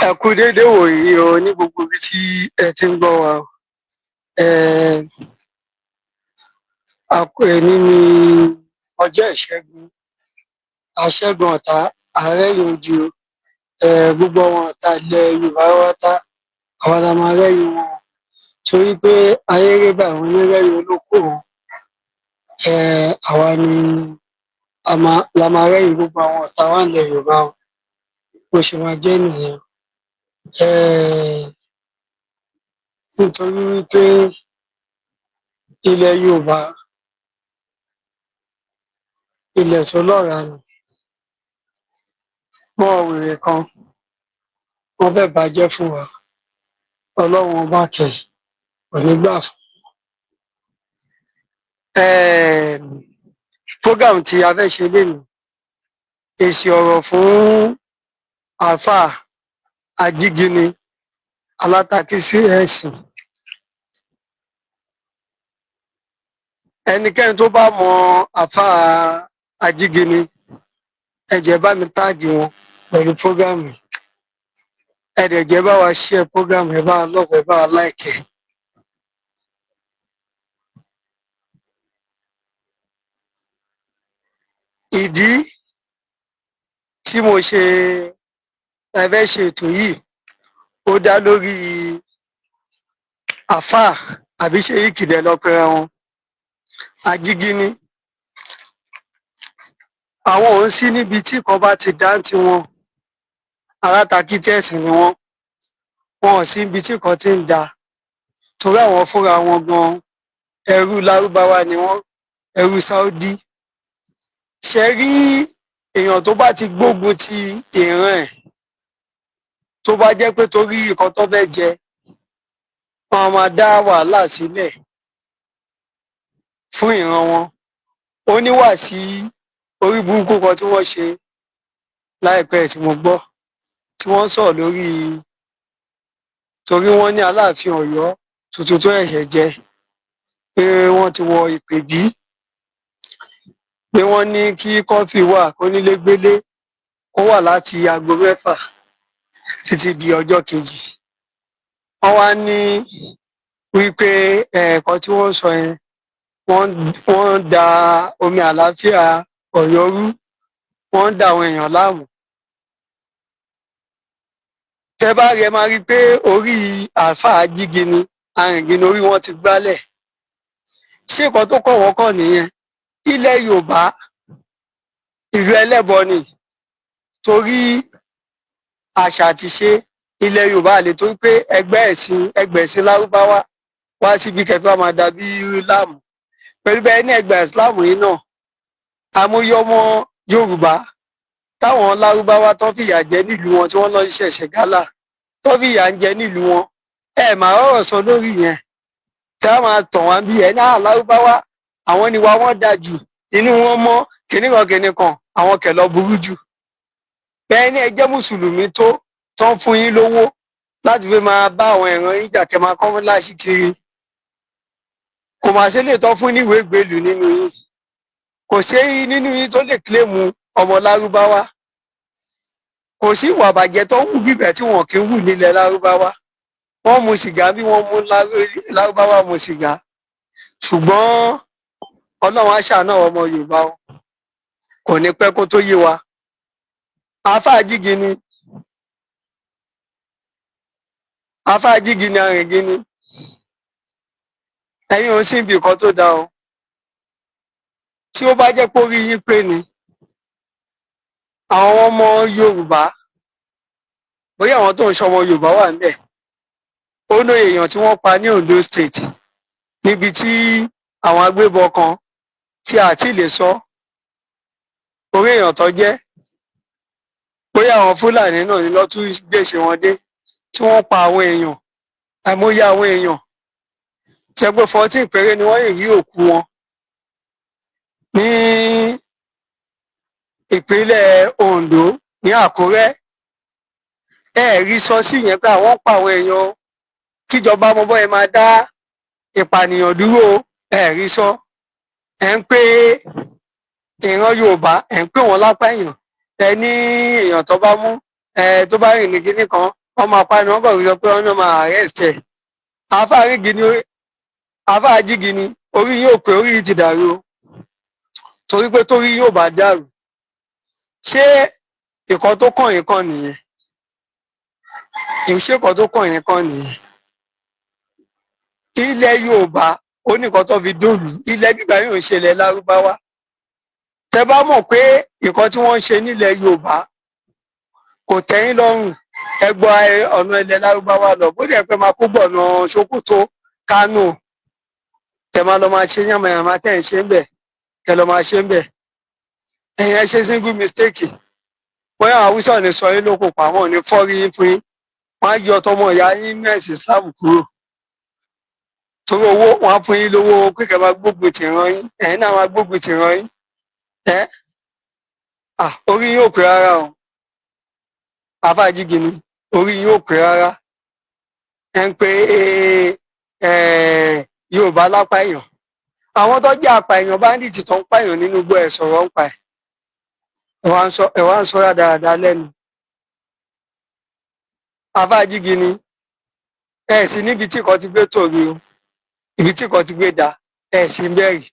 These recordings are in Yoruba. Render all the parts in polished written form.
Ẹ kú déédé wòyí o ní gbogbo ibi tí ẹ ti ń gbọ́ wa o. Èní ni ọjọ́ ìṣẹ́gun, aṣẹ́gun ọ̀tá, àrẹ́yìn odi o. Gbogbo àwọn ọ̀tá ilẹ̀ Yorùbá pátá, àwa la máa rẹ́yìn wọn torí pé ayéré báyìí àwọn onírẹ́yìn olóko wọn. Àwa ni la máa rẹ́yìn gbogbo àwọn ọ̀tá wa ilẹ̀ Yorùbá o. Bó ṣe máa jẹ́ nìyẹn. Nítorí wípé ilẹ̀ Yorùbá ilẹ̀ tó lọ́ràá ni. Wọ́n wèrè kan wọ́n fẹ́ bàjẹ́ fún wa, Ọlọ́run ọba kẹ̀ kò ní gbà fún. Program tí a fẹ́ ṣe lénìí, èsì ọ̀rọ̀ fún àáfàá Ajígini alátakísí ẹ̀sìn. Ẹnikẹ́ni tó bá mọ àáfàá Ajígini, ẹ jẹ́ bá mi táàgì wọn pẹ̀lú program yìí. Ẹ dẹ̀ jẹ́ bá wa share program, ẹ bá wa love, ẹ bá wa like ẹ. Ìdí tí mo ṣe fẹ́ ṣe ètò yìí ó dá lórí àáfàá àbí Ṣèyíkì dẹ̀ lọ́pẹ́ra wọn, Ajígini. Àwọn ò ń sí níbi tí kan bá ti dá tiwọn, alátakítí ẹ̀sìn ni wọ́n. Wọn ò sí níbi tí kan ti ń da torí àwọn fúnra wọn gan ẹrú Lárúbáwá ni wọ́n, ẹrú Sáúdí. Ṣé rí èèyàn tó bá ti gbógun ti ìran ẹ̀, tó bá jẹ́ pé torí nǹkan tó fẹ́ jẹ, wọn máa dá wàhálà sílẹ̀ fún ìran wọn. Ó ní wà sí orí burúkú kan tí wọ́n ṣe láìpẹ́ tí mo gbọ́, tí wọ́n sọ̀rọ̀ lórí, torí wọ́n ní Aláàfin Ọ̀yọ́ tuntun tó ẹ̀ṣẹ̀ jẹ pé wọ́n ti wọ ìpèbí, pé wọ́n ní kí kọ́fì wà kónílégbélé kó wà láti aago 6 títí di ọjọ́ kejì. Wọ́n wá ní wípé ẹ̀ẹ̀kan tí wọ́n sọ yẹn, wọ́n da omi àlàáfíà Ọ̀yọ́ rú, wọ́n ń da àwọn èèyàn láàmú. Tẹ́ bá rí ẹ máa rí pé orí àáfàá Ajígini, Arìngini, orí wọn ti gbálẹ̀. Ṣé nǹkan tó kọ̀ wọ́n kàn nìyẹn? Ilẹ̀ Yorùbá ìlú ẹlẹ́bọ ni, torí àṣà àti ṣe ilẹ̀ Yorùbá lè tó pé ẹgbẹ́ ẹ̀sìn Lárúbáwá wá síbi kẹfà máa dàbí láàmú. Pẹ̀lú bẹ́ẹ̀ ní ẹgbẹ́ ìsìláàmù yìí náà, àmúyẹ ọmọ Yorùbá táwọn Lárúbáwá tó fìyà jẹ nílùú wọn tí wọ́n lọ ṣẹ̀ṣẹ̀ gálà tó fìyà ń jẹ nílùú wọn, máa rọ̀rọ̀ sọ lórí yẹn. Tí wọ́n máa tàn wá bí náà Lárúbáwá àwọn níwà wọn dáa jù, inú wọn mọ́ kìnnìkan àwọn kẹ̀ lọ burú jù. Bẹ́ẹ̀ ni ẹ jẹ́ Mùsùlùmí tó tán fún yín lówó láti fi máa bá àwọn ẹ̀ràn yín jà kẹ́ máa kọ́ láṣì kiri. Kò máa ṣe lè tán fún níwèé gbèlú nínú yín. Kò sí nínú yín tó lè kílèmù ọmọ Lárúbáwá. Kò sí ìwà àbàjẹ́ tó ń wù bíbẹ̀ tí wọn kì í wù nílẹ̀ Lárúbáwá. Wọ́n mu sìgá bí wọ́n mú Lárúbáwá mu sìgá. Ṣùgbọ́n Ọlọ́run á ṣàánú àwọn ọmọ Yorùbá o. Kò ní pẹ́ kó tó yé wa. Àáfàá Ajígini, Arìngini, ẹ̀yin ò sí ibi kan tó dáa o. Tí ó bá jẹ́ pé orí yín pé ni, àwọn ọmọ Yorùbá, bóyá àwọn tó ń ṣọmọ Yorùbá wà níbẹ̀, ó ní èèyàn tí wọ́n pa ní Ondo State níbi tí àwọn agbébọn kan tí a ti lè sọ orí èèyàn tó jẹ́, bóyá àwọn Fúlàní náà ní lọ́tún gbèsè wọn dé tí wọ́n pa àwọn èèyàn, àìmọye àwọn èèyàn tí ẹgbẹ́ 14 péré ni wọ́n lè rí òkú wọn ní ìpínlẹ̀ Ondo ní Àkúrẹ́. Rí sọ sí yẹn pé àwọn pa àwọn èèyàn, kíjọba ọmọ bọ́ẹ̀ máa dá ìpànìyàn dúró. Rí sọ, ń pé ìran Yorùbá, ń pè wọ́n lápá èèyàn, ẹ ní èèyàn tó bá mú tó bá rìn ní kinní kan wọ́n máa pa ni wọ́n kàn sọ pé wọ́n náà máa arrest ẹ̀. àáfàá jígi ni orí yóò pé orí ti dàrú o torí pé torí yóò bá dàrú ṣé ìkan tó kàn yín kan nìyẹn ìṣe kan tó kàn yín kan nìyẹn. ilẹ̀ Yorùbá ó ní nǹkan tó fi dòlù ilẹ̀ gbígbà yóò ṣe ilẹ̀ Lárúbáwá tẹ bá mọ̀ pé nǹkan tí wọ́n ń ṣe nílẹ̀ Yorùbá kò tẹ́yìn lọ́rùn ẹ gbọ́ ọ̀nà ilẹ̀ Lárúbáwá lọ bó dẹ̀ pé máa kó gbọ̀nà Sókótó Kánò tẹ máa lọ máa ṣe yànmọ̀yànmá tẹ̀ ń ṣe ń bẹ̀ kẹ lọ máa ṣe ń bẹ̀ ẹ̀yin ẹ ṣe single mistake bóyá Haúsá ò ní sọ yín lóko pàmò ní fọ́rí yín fún yín wọ́n á yọ tọmọ ìyá yín mẹ́sì Islam kúrò torí owó wọn á fún yín lówó pé kẹ máa gbógun tì ràn yín ẹ̀yin náà máa gbógun tì ràn yín orí yín ò pé rárá o àáfàá jígi ni orí yín ò pé rárá ẹ ń pe Yorùbá lápá èèyàn àwọn tó jẹ́ apá èèyàn báńdíìtì tó ń pààyàn nínú igbó ẹ̀ sọ̀rọ̀ ń pa ẹ̀ ẹ̀ wá ń sọ dáadáa lẹ́nu àáfàá jígi ni ẹ̀ sì níbi tí kan ti gbé tòrí o ibi tí kan ti gbé da ẹ̀ sì ń bẹ̀rì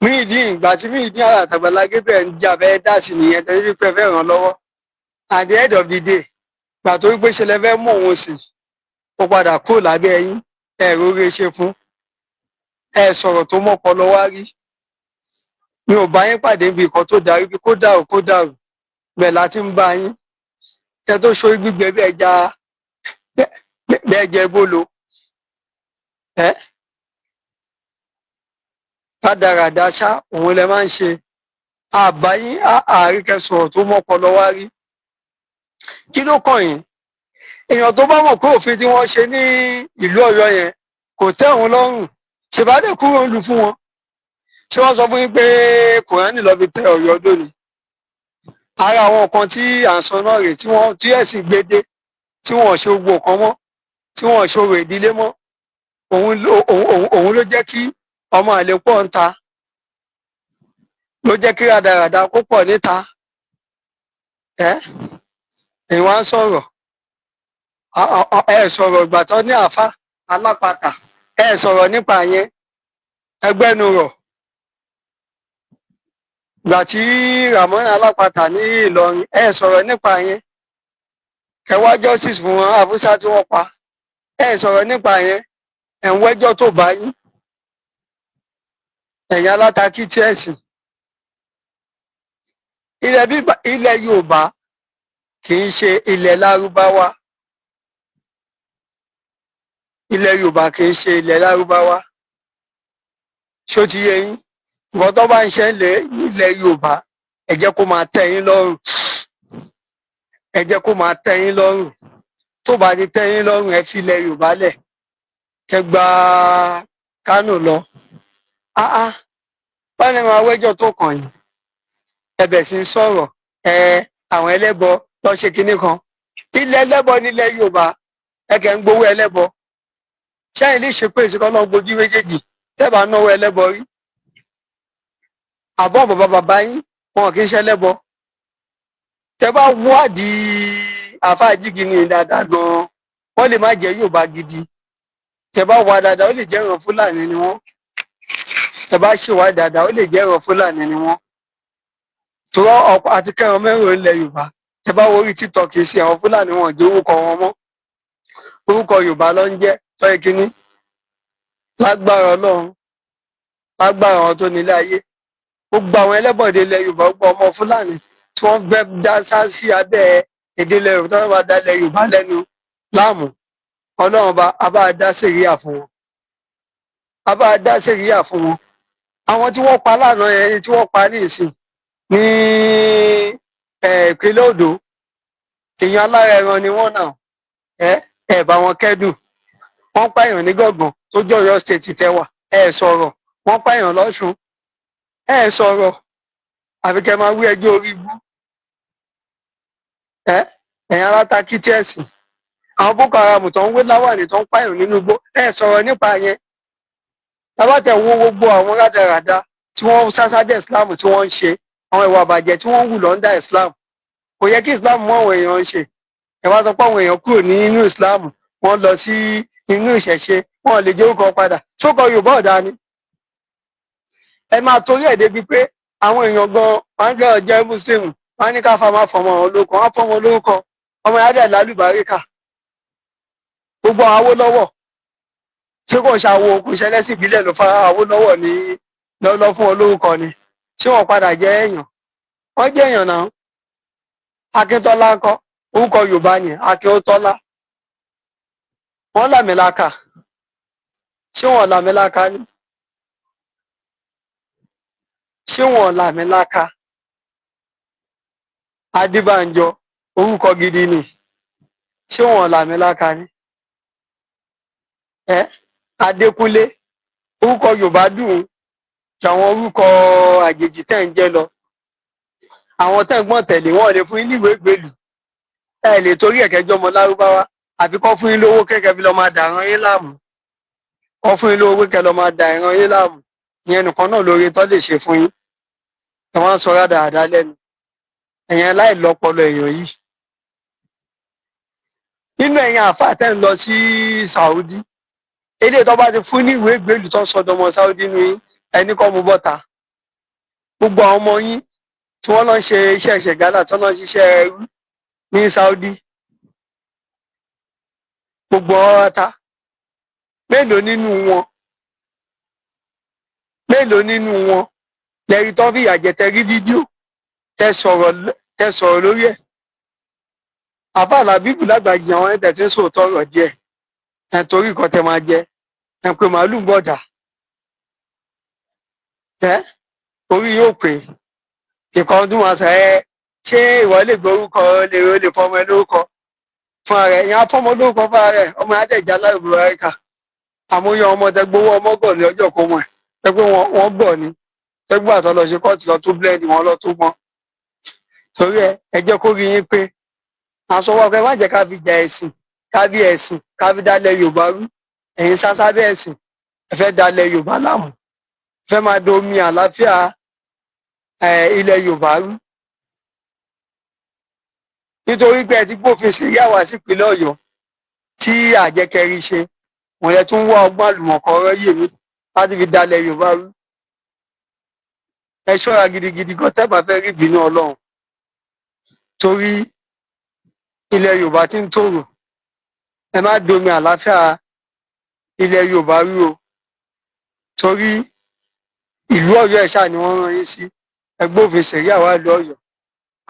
Muyideen ìgbà tí Muyideen Àgbàlá Gabriel ń jà bẹ́ẹ̀ dá sí nìyẹn tẹ́lẹ̀ pé fẹ́ ràn lọ́wọ́ at the end of the day gbà tó wípé ṣe lẹ fẹ́ mọ̀ òun sí ó padà kúrò lábẹ́ yín ẹ̀ róore ṣe fún ẹ̀ sọ̀rọ̀ tó mọ́pọ̀ lọ wá rí mi ò bá yín pàdé ibi kan tó darí bí kó dàrú bẹ́ẹ̀ láti ń bá yín ẹ tó ṣorí gbígbẹ bẹ́ẹ̀ jẹ bólo rádaràdá ṣá òun lẹ máa ń ṣe àbáyín àáríkẹ sọ̀rọ̀ tó mọ́pọ̀ lọ wá rí kí ló kàn yín èèyàn tó bá mọ̀ pé òfin tí wọ́n ṣe ní ìlú Ọ̀yọ́ yẹn kò tẹ́ òun lọ́rùn ṣèbádé kúrò ń lu fún wọn ṣé wọ́n sọ fún yín pé Kùránì lọ fi tẹ Ọ̀yọ́ dóni ara àwọn kan tí à ń sọ náà rèé tí ẹ̀sìn gbé dé tí wọ́n ṣe gbogbo nǹkan mọ́ tí wọ́n ṣòro ìdílé mọ́ òun ló jẹ́ kí ọmọ àlè pọ̀ ń ta ló jẹ́ kí rádaràda kó pọ̀ níta ẹ̀yin wá ń sọ̀rọ̀ ẹ sọ̀rọ̀ ìgbà tó ní àáfà alápatà ẹ sọ̀rọ̀ nípa yẹn ẹgbẹ́nu rọ̀ ìgbà tí Ramon alápatà ní Ìlọrin ẹ sọ̀rọ̀ nípa yẹn kẹwàá justice fún wọn àbúsá tí wọ́n pa ẹ sọ̀rọ̀ nípa yẹn ẹ̀ ń wẹ́jọ́ tó bá yín ẹ̀yin alátakí tí ẹ̀sìn ilẹ̀ Yorùbá kì í ṣe ilẹ̀ Lárúbáwá ilẹ̀ Yorùbá kì í ṣe ilẹ̀ Lárúbáwá ṣó ti yé yín nǹkan tó bá ń ṣẹlẹ̀ nílẹ̀ Yorùbá ẹ jẹ́ kó máa tẹ́ yín lọ́rùn ẹ jẹ́ kó máa tẹ́ yín lọ́rùn tó bá ti tẹ́ yín lọ́rùn ẹ fi ilẹ̀ Yorùbá lẹ̀ kẹ gba Kánò lọ báyìí máa wẹ́jọ́ tó kàn yín ẹbẹ̀ sí ń sọ̀rọ̀ àwọn ẹlẹ́bọ lọ ṣe kinní kan ilẹ̀ ẹlẹ́bọ nílẹ̀ Yorùbá ẹ̀kẹ́ ń gbowó ẹlẹ́bọ ṣẹ́yìn lè ṣe pé ìsìnkọ́ náà gbojú méjèèjì tẹ́bà náwó ẹlẹ́bọ rí àbọ̀ bàbá yín wọn kì í ṣe ẹlẹ́bọ tẹ́bà wádìí àáfàá jígi ní dáadáa gan-an wọ́n lè má jẹ́ Yorùbá gidi tẹ́bà wá dáadáa ó lè jẹ́ ìran Fúlàní ni wọ́n tẹ́bà ṣèwádìí dáadáa ó lè jẹ́ ìran Fúlàní ni wọ́n tòrọ ọ̀pọ̀ àti kẹrin mẹ́rin ilẹ̀ Yorùbá tẹ́bà orí TikTok sí àwọn Fúlàní wọn jẹ́ orúkọ wọn mọ́ orúkọ Yorùbá ló ń jẹ́ tọ́yẹ kínní lágbára Ọlọ́run lágbára àwọn tó nílé ayé gbogbo àwọn ẹlẹ́bọ̀dé ilẹ̀ Yorùbá gbogbo ọmọ Fúlàní tí wọ́n gbẹ́ dá sá sí abẹ́ èdè ilẹ̀ Yorùbá tó bá dá ilẹ̀ Yorùbá lẹ́nu láàmú Ọlọ́run bá a bá dá sèríyà fún wọn a bá dá sèríyà fún wọn àwọn tí wọ́n pa lánàá yẹn tí wọ́n pa ní ìsìn ní ìpínlẹ̀ Ondo èèyàn alára ẹran ni wọ́n náà ẹ bá wọn kẹ́dùn wọ́n pààyàn ní Gàngán tó jẹ́ Ọ̀yọ́ state tẹwà ẹ sọ̀rọ̀ wọ́n pààyàn lọ́ṣùn ẹ sọ̀rọ̀ àfi kẹ́ máa wí ẹjọ́ orí ibú ẹ̀yin alátakí tí ẹ̀sìn àwọn Boko Haram tó ń wé láwàní tó ń pààyàn nínú igbó ẹ sọ̀rọ̀ nípa yẹn tabatẹ̀ wo gbogbo àwọn rádaràda tí wọ́n sásábẹ́ Islam tí wọ́n ń ṣe àwọn ìwà àbàjẹ́ tí wọ́n ń wù lọ́ndà Islam kò yẹ kí Islam mú àwọn èèyàn ṣe. Ẹ wá sọ pé àwọn èèyàn kúrò nínú Islam wọ́n lọ sí inú ìṣẹ̀ṣe wọn lè jẹ́ orúkọ padà sókọ Yorùbá ọ̀dà ni. Ẹ máa torí ẹ̀ débi pé àwọn èèyàn gan wọn gbé ọjọ́ Muslim wọn ní ká máa fọmọ olóko wọn fọmọ olórúkọ ọmọ yàrá lálùbáríkà gbogbo àwọn Awólọ́wọ̀ ṣé kò ṣàwọ kò ṣẹlẹ̀ sí ìbílẹ̀ ló fara Awólọ́wọ̀ ní lọ fún olórúkọ ni ṣé wọn padà jẹ́ èèyàn wọn jẹ́ èèyàn náà. Akíntọ́lá ńkọ́ orúkọ Yorùbá ni Akíntọ́lá wọn làmìlaka ṣé wọn làmìlaka ni ṣé wọn làmìlaka. Adébánjọ orúkọ gidi ni ṣé wọn làmìlaka ni. Adékúnlé orúkọ Yorùbá dùn ju àwọn orúkọ àjèjì tẹ́ ń jẹ́ lọ. Àwọn tẹ́ ń gbọ́n tẹ̀lé wọn lè fún yín níwèé gbèlú ẹ lè torí ẹ̀kẹ́jọ́ ọmọ lárúbáwá àfi kọ́ fún yín lówó kẹ́kẹ́ fi lọ́ọ́ máa dà ẹran yín láàmú kọ́ fún yín lówó kẹ́kẹ́ lọ́ọ́ máa dà ẹran yín láàmú ìyẹn nìkan náà lóore tó lè ṣe fún yín. Ẹ wọ́n sọ rádaràda lẹ́nu ẹ̀yìn aláìlọ́pọlọ èèyàn yìí. Nínú ẹ̀yin àáfàá tẹ́ ń lọ sí Saudi eléyìí tó bá ti fún ní ìwé ìgbélú tó sọdọmọ Saudi ní ẹni kọ́ mú bọ́ta. Gbogbo àwọn ọmọ yín tí wọ́n lọ ń ṣe iṣẹ́ ìṣẹ̀gálà tó lọ ń ṣiṣẹ́ ẹrú ní Saudi gbogbo ọ̀tá mélòó nínú wọn lẹ́rìí tó fìyà jẹ tẹ rí fídíò tẹ sọ̀rọ̀ lórí ẹ̀. Àfáà Làbíbù Lágbàjì àwọn ẹ̀tẹ̀ tí ń sòótọ́ ọ̀rọ̀ díẹ̀ ẹ̀ torí nǹkan tẹ máa jẹ ẹ̀ pé màálù gbọ́dà orí yóò pè ìkan ọdún wọn sọ ṣé ìwọ lè gbórúkọ lè fọmọ ẹ lórúkọ fún ara ẹ ìyẹn afọmọ lórúkọ fún ara ẹ ọmọ adẹjà lárúbáríkà àmúyẹ ọmọ tẹ gbowó ọmọ gọ ní ọjọ́ kó mọ ẹ tẹ pé wọn gbọ ni tẹ gbà tó lọ ṣe kóòtù lọ tún blend wọn lọ tún mọ torí ẹ jẹ́ kó rí yín pé àsọwọ́ ọkọ ẹ má jẹ́ ká fi jà ẹ̀sìn ká bí ẹ̀sìn ká fi dálẹ̀ Yorùbá rú ẹ̀yin sásá bẹ́ ẹ̀sìn ẹ fẹ́ dálẹ̀ Yorùbá láàmú ẹ fẹ́ máa domi àlàáfíà ilẹ̀ Yorùbá rú nítorí pé ẹ ti gbófin ṣèyá wá sí ìpínlẹ̀ Ọ̀yọ́ tí àjẹkẹrí ṣe wọn lẹ tún wá ọgbọ́n àlùmọ̀kọ́rọ́ yè mí láti fi dálẹ̀ Yorùbá rú. Ẹ ṣọ́ra gidigidi gan tẹ́ bá fẹ́ rí ìbínú Ọlọ́run torí ilẹ̀ Yorùbá ti ń tòrò ẹ má domi àlàáfíà ilẹ̀ Yorùbá rú o torí ìlú Ọ̀yọ́ ẹ̀ ṣáà ni wọ́n rán yín sí ẹgbófin ṣèyá wá ìlú Ọ̀yọ́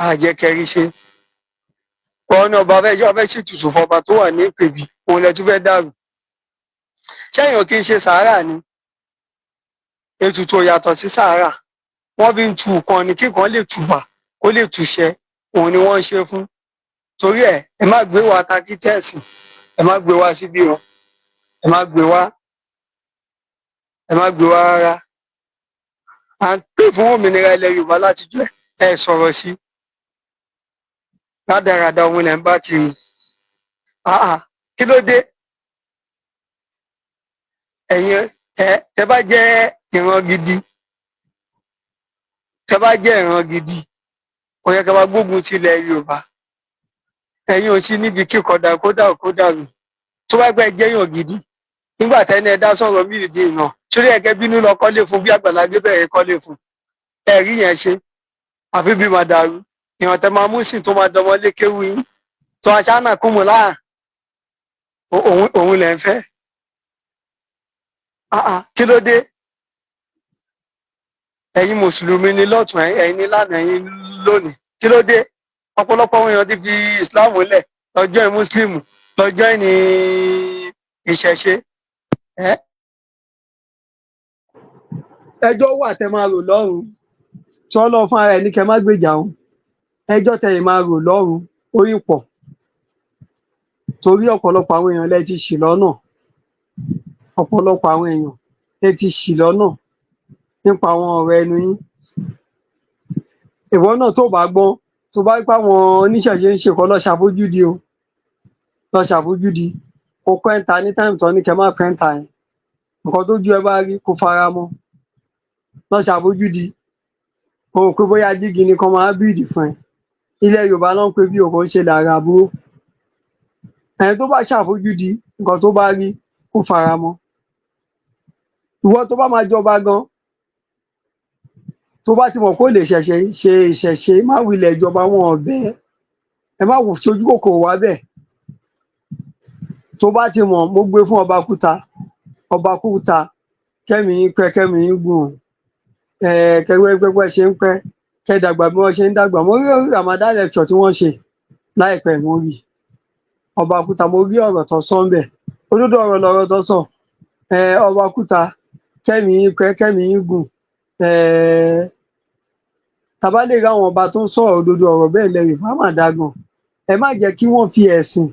àjẹkẹrí ṣe ọ̀nà ọba ọfẹ́ ṣètùtù fọba tó wà ní Ìpèbí òun lẹ tún fẹ́ dàrú ṣẹ́yìn kì í ṣe sàárà ni ètùtù yàtọ̀ sí sàárà wọ́n fi ń tu nǹkan ni kíkan lè tùbà kó lè túṣẹ òun ni wọ́n ń ṣe fún torí ẹ má gbé wa takítẹ́ẹ̀sì ẹ má gbé wa síbí o ẹ má gbé wa rárá à ń pè fún òmìnira ilẹ̀ Yorùbá láti jẹ́ ẹ sọ̀rọ̀ sí rádaràda òun lẹ̀ ń bá kiri kí ló dé ẹ̀yin tẹ bá jẹ́ ìran gidi ó yẹ ká bá gbógun ti ilẹ̀ Yorùbá ẹ̀yin ò sí níbi kíkọ̀dà kódà mi tó bá gbẹ́ jẹ́yàn gidi nígbà tẹ́ni ẹ dá sọ̀rọ̀ mí ìdí ìran sórí ẹ̀kẹ́ bínú lọ kọ́lé fún bí Àgbàlá Gabriel kọ́lé fún ẹ̀rí yẹn ṣe àfi bí máa dàrú ìran tẹ máa mú sí tó máa dọmọ lé kéwú yín tó aṣáánà kún mọ́ láà òun lẹ̀ ń fẹ́ kí ló dé ẹ̀yin mùsùlùmí ni lọ́tún ẹ̀yin ní lánàá ẹ̀yin lónìí kí ló dé ọ̀pọ̀lọpọ̀ àwọn èèyàn ti fi Islam lẹ̀ lọ́jọ́ Muslim lọ́jọ́ ní ìṣẹ̀ṣe ẹjọ́ wà tẹ máa rò lọ́rùn tí wọ́n lọ fún ara ẹ̀ ní kẹ má gbèjà òun ẹjọ́ tẹ máa rò lọ́rùn orí pọ̀ torí ọ̀pọ̀lọpọ̀ àwọn èèyàn lẹ ti ṣì lọ́nà ọ̀pọ̀lọpọ̀ àwọn èèyàn lẹ ti ṣì lọ́nà nípa àwọn ọ̀rọ̀ ẹnu yín ìwọ náà tó bá gbọ́n tó bá rí pé àwọn oníṣẹ̀ṣe ń ṣe kọ́ lọ ṣàfojúdi o lọ ṣàfojúdi kó pẹ́ńta ní táìmù tán ní kẹ má pẹ́ńta yẹn nǹkan tó ju ẹ bá rí kó fara mọ́ lọ ṣàfojúdi o rò pé bóyá jígi ni kan máa bíìdì fún ẹ. Ilẹ̀ Yorùbá ló ń pe bí òkò ń ṣe lára àbúrò. Ẹni tó bá ṣàfojúdi nǹkan tó bá rí kó fara mọ́. Ìwọ tó bá máa jọba gan, tó bá ti mọ̀ pé ó lè ṣe ìṣẹ̀ṣe, má wulẹ̀ jọba wọn ọ̀bẹ. Ẹ má wò ṣojú kòkòrò wá bẹ̀. Tó bá ti mọ̀, mo gbé fún ọba Kúta, kẹ́mi yín pẹ́, kẹ́mi yín gùn, kẹ́wẹ́ pẹ́pẹ́ ṣe ń pẹ́, kẹ́ dàgbà bí wọ́n ṣe ń dàgbà. Mo rí Ramadan lecture tí wọ́n ṣe láìpẹ́, mo rí ọba Kúta, mo rí ọ̀rọ̀ tó sọ ń bẹ̀. Òdodo ọ̀rọ̀ lọ̀rọ̀ tó sọ. Ọba Kúta, kẹ́mi yín pẹ́, kẹ́mi yín gùn. Tàbá lè rí àwọn ọba tó ń sọ̀rọ̀ òdodo ọ̀rọ̀ bẹ́ẹ̀ ilẹ̀ Yorùbá máa dá gan. Ẹ má jẹ́ kí wọ́n fi ẹ̀sìn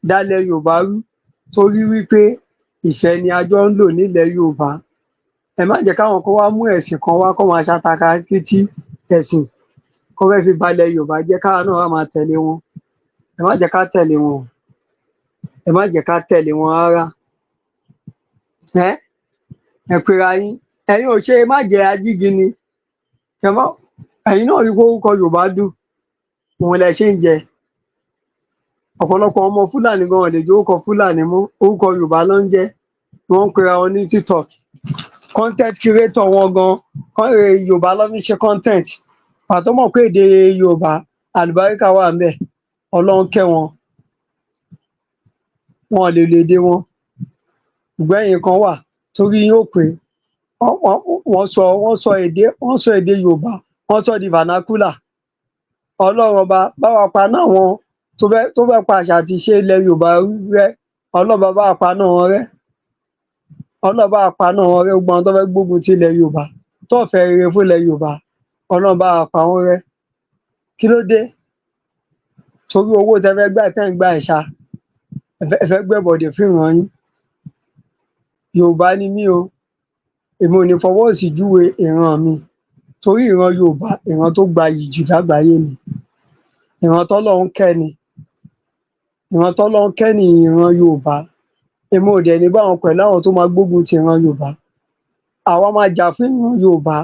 dálẹ̀ Yorùbá rú, torí wípé ìfẹ́ ni a jọ ń lò nílẹ̀ Yorùbá. Ẹ má jẹ́ káwọn kan wá mú ẹ̀sìn kan wá kọ́ máa ṣàtàkà títí ẹ̀sìn kọ́ fẹ́ fi balẹ̀ Yorùbá jẹ́ káwa náà wá máa tẹ̀lé wọn. Ẹ má jẹ́ ká tẹ̀lé wọn. Ẹ má jẹ́ ká tẹ̀lé wọn rárá. Ẹ pera yín. Ẹ̀yin ò ṣe má jẹ́ ajígini. Ẹ̀yin náà rí pé orúkọ Yorùbá dùn. Òun lẹ ṣe ń jẹ. Ọ̀pọ̀lọpọ̀ ọmọ Fúlàní gan ò lè jẹ́ orúkọ Fúlàní mọ́. Orúkọ Yorùbá ló ń jẹ́. Wọ́n ń pera wọn ní TikTok. Content creator wọn gan, Yorùbá ló fi ṣe content. Pàtó mọ̀ pé èdè Yorùbá àlùbáríkà wà ń bẹ̀. Ọlọ́run kẹ́ wọn. Wọn ò lè lo èdè wọn. Ìgbẹ́yìn kan wà torí yín ó pé wọ́n sọ èdè Yorùbá, wọ́n sọ di vernacular. Ọlọ́run ọba bá wa paná wọn tó fẹ́ pa àṣà àti ìṣe ilẹ̀ Yorùbá rẹ́. Ọlọ́run bá wa paná wọn rẹ́. Ọlọ́run bá wa paná wọn rẹ́. Gbogbo àwọn tó fẹ́ gbógun ti ilẹ̀ Yorùbá, tó fẹ́ rere fún ilẹ̀ Yorùbá, Ọlọ́run bá wa pa wọ́n rẹ́. Kí ló dé? Torí owó tẹ́ fẹ́ gbà tẹ́ ń gbà ẹ̀ṣà, ẹ fẹ́ gbẹ́bọ̀dẹ̀ fún ìran yín. Yorùbá ni mí o. Èmi ò ní fọwọ́ sí júwe ìran mi. Torí ìran Yorùbá, ìran tó gbayì jù lágbàáyé ni. Ìran tọ́lọ́run kẹ́ ni. Ìran tọ́lọ́run kẹ́ ni ìran Yorùbá. Èmi ò dẹ̀ ní bá wọn pẹ̀lú àwọn tó máa gbógun ti ìran Yorùbá. Àwa máa jà fún ìran Yorùbá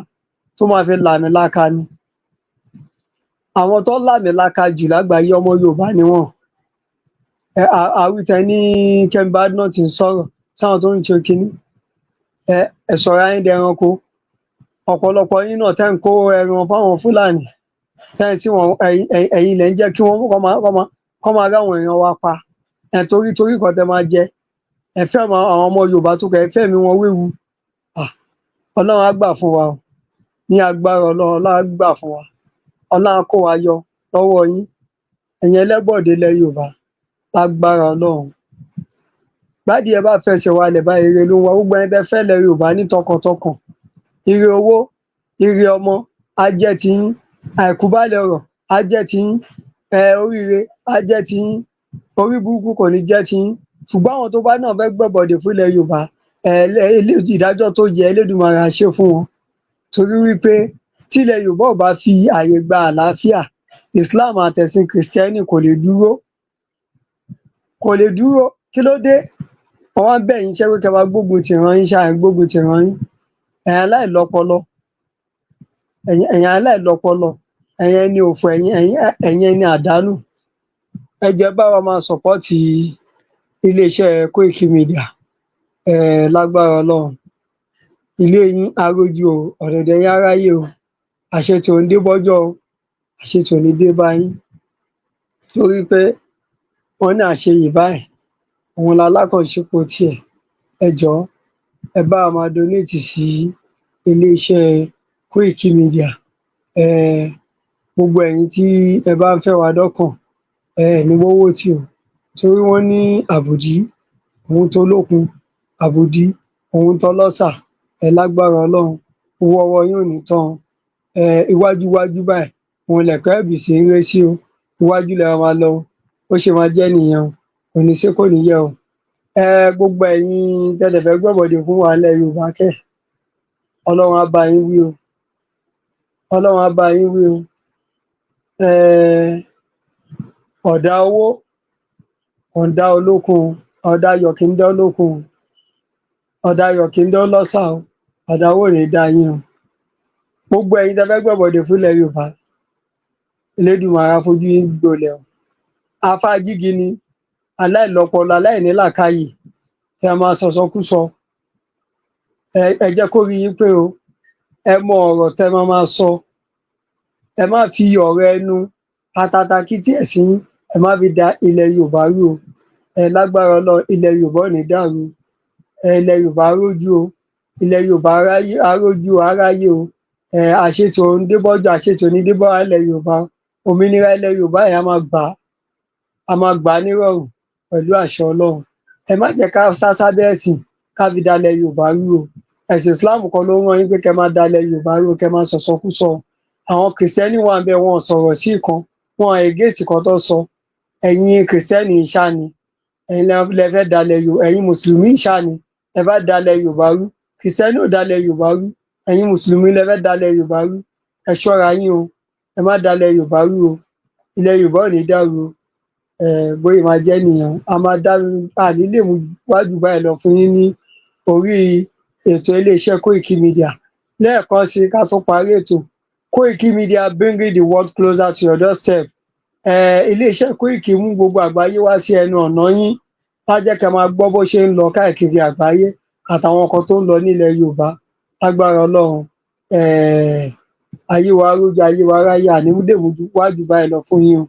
tó máa fi làmìlaka ni. Àwọn tó làmìlaka jù lágbàáyé ọmọ Yorùbá ni wọ́n. Àwítẹ ní Kẹ́mi Badmus ti ń sọ̀rọ̀ sáwọn tó ń ṣe kínní. Ẹ sọ̀rọ̀ ayé dẹranko. Ọ̀pọ̀lọpọ̀ yín náà tẹ́ ń kó ẹran fáwọn Fúlàní. Tẹ́ sí wọn, ẹ̀yin lẹ̀ ń jẹ́ kí wọ́n kọ́ máa ráwọn èèyàn wa pa. Torí kan tẹ́ máa jẹ. Ẹ fẹ́ àwọn ọmọ Yorùbá tó kẹ́ ẹ fẹ́ mi wọn wéwu. Ọlọ́run á gbà fún wa o. Ní agbára Ọlọ́run á gbà fún wa. Ọlọ́run á kó wa yọ lọ́wọ́ yín. Ẹ̀yin ẹlẹ́bọ̀dé ilẹ̀ Yorùbá lágbára Ọlọ́run. Bádìí ẹ bá fẹsẹ̀ walẹ̀ bá ire ló ń wá. Gbogbo ẹni tẹ́ fẹ́ ilẹ̀ Yorùbá ní tọkàntọkàn. Ire owó, ire ọmọ á jẹ́ ti yín. Àìkúbálẹ̀ ọrọ̀ á jẹ́ ti yín. Oríire á jẹ́ ti yín. Orí burúkú kò ní jẹ́ ti yín. Ṣùgbọ́n àwọn tó bá náà fẹ́ gbẹ́bọ̀dẹ̀ fún ilẹ̀ Yorùbá, ìdájọ́ tó yẹ Elédùmarè á ṣe fún wọn. Torí wípé tí ilẹ̀ Yorùbá ò bá fi àyè gba àlàáfíà, Islam àtẹ̀sìn Kìrìsìtẹ́nì kò lè dúró. Kò lè dúró. Kí ló dé? Wọ́n wá bẹ̀ yín iṣẹ́ pé kẹ́ máa gbógun ti ìran yín, ṣáà gbógun ti ìran yín. Ẹ̀yin aláìlọ́pọlọ. Ẹ̀yin aláìlọ́pọlọ. Ẹ̀yin ẹni òfò, ẹ̀yin ẹni àdánù. Ẹ jẹ́ bá wa máa sọ̀pọ́ọ̀tì iléeṣẹ́ Koiki Media. Lágbára Ọlọ́run. Ilé yín arójú o, ọ̀dẹ̀dẹ̀ yín aráyé o. Àṣetì ò ní dé bọ́jọ́ o. Àṣetì ò ní dé bá yín. Torí pé wọ́n ní àṣeyìí báyìí. Òun lalákànṣepọ̀ tiẹ̀. Ẹ jọ̀ọ́, ẹ bá wa máa donate sí iléeṣẹ́ Koiki Media. Gbogbo ẹ̀yin tí ẹ bá ń fẹ́ wa dọ́kàn, ní wọ́wọ́ tí o. Torí wọ́n ní àbòdí, òun tó lókun, àbòdí, òun tó lọ́sà. Lágbára Ọlọ́run, owó ọwọ́ yín ò ní tán. Iwájú báyìí, òun lẹ̀kọ́ ẹ̀bì sí ń ré sí o. Iwájú lẹ máa lọ. Ó ṣe máa jẹ́ nìyẹn o. Kò ní ṣe kò ní yẹ o. Gbogbo ẹ̀yin tẹ́lẹ̀ fẹ́ gbẹ́bọ̀dẹ̀ fún wa ilẹ̀ Yorùbá kẹ́. Ọlọ́run á bá yín wí o. Ọlọ́run á bá yín wí o. Ọ̀dà owó, ọ̀dà olókun, ọ̀dà ayọ̀ kì í dán olókun, ọ̀dà ayọ̀ kì í dán lọ́sà o. Ọ̀dà owó ò ní dá yín o. gbogbo ẹ̀yin tẹ́ fẹ́ gbọ́bọ̀dé fúnlẹ̀ Yorùbá Elédùmarè á fojú yín gbolẹ̀ o. Àáfàá Jígini aláìlọ́pọlọ aláìnílàákàyè tẹ́ máa sọ̀sọkúsọ ẹ jẹ́ kó rí yín pé o, ẹ mọ ọ̀rọ̀ tẹ́ máa sọ, ẹ má fi ọ̀rọ̀ ẹnu atatakítí ẹ̀sìn yín ẹ má fi da ilẹ̀ Yorùbá rú o. Lágbára Ọlọ́run ilẹ̀ Yorùbá ò ní dàrú o, ilẹ̀ Yorùbá á rójú o, ilẹ̀ Yorùbá á rójú o, á ráyè o. Àṣetò ń débọ́jú àṣetò ní débá ilẹ̀ Yorùbá o. Òmìnira ilẹ̀ Yorùbá yìí a máa gbà á nírọ̀rùn pẹ̀lú àṣẹ Ọlọ́run. Ẹ má jẹ́ ká sá sábẹ́ ẹ̀sìn ká fi da ilẹ̀ Yorùbá rú o. Ẹ̀sìn Islam kọ́ ló rán yín pé kẹ́ máa da ilẹ̀ Yorùbá rú o, kẹ́ máa sọ̀sọkúsọ. Àwọn Kìrìsìtẹ́nì wà ńbẹ̀ wọn ò sọ̀rọ̀ sí ìkan, wọn against nǹkan tó sọ. Ẹ̀yin Kìrìsìtẹ́nì ṣáá ni, ẹ̀yin lẹ fẹ́ da ilẹ̀ Yorùbá, ẹ̀yin Mùsùlùmí ṣáá ni ẹ fẹ́ da ilẹ̀ Yorùbá rú. Kìrìsìtẹ́nì ò da ilẹ̀ Yorùbá rú, ẹ̀yin Mùsùlùmí lẹ fẹ́ da ilẹ̀ Yorùbá rú. Ẹ ṣọ́ra yín o, ẹ má da ilẹ̀ Yorùbá rú o, ilẹ̀ Yorùbá ò ní dàrú o. Bóyá máa jẹ́ nìyẹn a máa àní lè mú wájú báyìí lọ fún yín ní orí ètò iléeṣẹ́ Koiki Media. Lẹ́ẹ̀kan sí ká tó parí ètò, Koiki Media bringing the world closer to your doorstep. Iléeṣẹ́ Koiki mú gbogbo àgbáyé wá sí ẹnu ọ̀nà yín láti jẹ́ kẹ́ máa gbọ́ bó ṣe ń lọ káàkiri àgbáyé àtàwọn nǹkan tó ń lọ nílẹ̀ Yorùbá. Lágbára Ọlọ́run ayé wa rójú ayé wa ráyè àní lè mú wájú báyìí lọ fún yín o.